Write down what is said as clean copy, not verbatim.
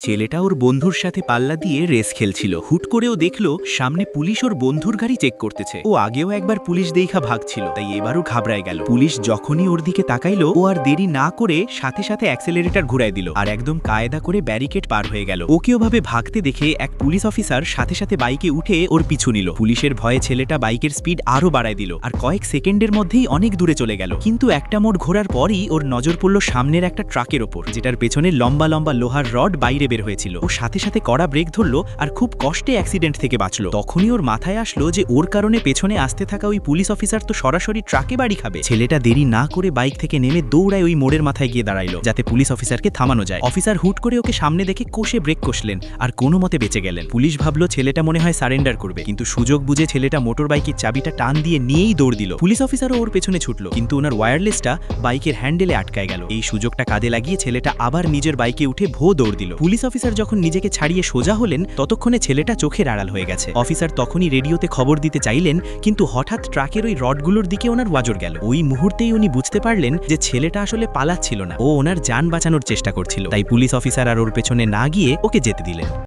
ছেলেটা ওর বন্ধুর সাথে পাল্লা দিয়ে রেস খেলছিল। হুট করেও দেখলো সামনে পুলিশ ওর বন্ধুর গাড়ি চেক করতেছে। ও আগেও একবার পুলিশ দেখা ভাগছিল, তাই এবারও ঘাবড়ায় গেল। পুলিশ যখনই ওর দিকে তাকাইলো, ও আর দেরি না করে সাথে সাথে অ্যাক্সেলারেটর ঘুরায় দিল আর একদম কায়দা করে ব্যারিকেড পার হয়ে গেল। ওকে ওভাবে ভাগতে দেখে এক পুলিশ অফিসার সাথে সাথে বাইকে উঠে ওর পিছু নিল। পুলিশের ভয়ে ছেলেটা বাইকের স্পিড আরো বাড়ায় দিল আর কয়েক সেকেন্ডের মধ্যেই অনেক দূরে চলে গেল। কিন্তু একটা মোড় ঘোরার পরই ওর নজর পড়ল সামনের একটা ট্রাকের ওপর, যেটার পেছনে লম্বা লম্বা লোহার রড বাইরে বের হয়েছিল। ও সাথে সাথে কড়া ব্রেক ধরলো আর খুব কষ্টে অ্যাক্সিডেন্ট থেকে বাঁচলো। তখনই ওর মাথায় আসলো যে ওর কারণে পেছনে আসতে থাকা ওই পুলিশ অফিসার তো সরাসরি ট্রাকে বাড়ি খাবে। ছেলেটা দেরি না করে বাইক থেকে নেমে দৌড়ায় ওই মোড়ের মাথায় গিয়ে দাঁড়াইলো, যাতে পুলিশ অফিসারকে থামানো যায়। অফিসার হুট করে ওকে সামনে দেখে কষে ব্রেক কষলেন আর কোনো মতে বেঁচে গেলেন। পুলিশ ভাবলো ছেলেটা মনে হয় সারেন্ডার করবে, কিন্তু সুযোগ বুঝে ছেলেটা মোটর বাইকের চাবিটা টান দিয়ে নিয়েই দৌড় দিল। পুলিশ অফিসারও ওর পেছনে ছুটলো, কিন্তু ওনার ওয়্যারলেসটা বাইকের হ্যান্ডেলে আটকায় গেল। এই সুযোগটা কাজে লাগিয়ে ছেলেটা আবার নিজের বাইকে উঠে ভো দৌড় দিল। পুলিশ অফিসার যখন নিজেকে ছাড়িয়ে সোজা হলেন, ততক্ষণে ছেলেটা চোখের আড়াল হয়ে গেছে। অফিসার তখনই রেডিওতে খবর দিতে চাইলেন, কিন্তু হঠাৎ ট্রাকের ওই রডগুলোর দিকে ওনার নজর গেল। ওই মুহূর্তেই উনি বুঝতে পারলেন যে ছেলেটা আসলে পালাচ্ছিল না, ও ওনার জান বাঁচানোর চেষ্টা করছিল। তাই পুলিশ অফিসার আর ওর পেছনে না গিয়ে ওকে যেতে দিলেন।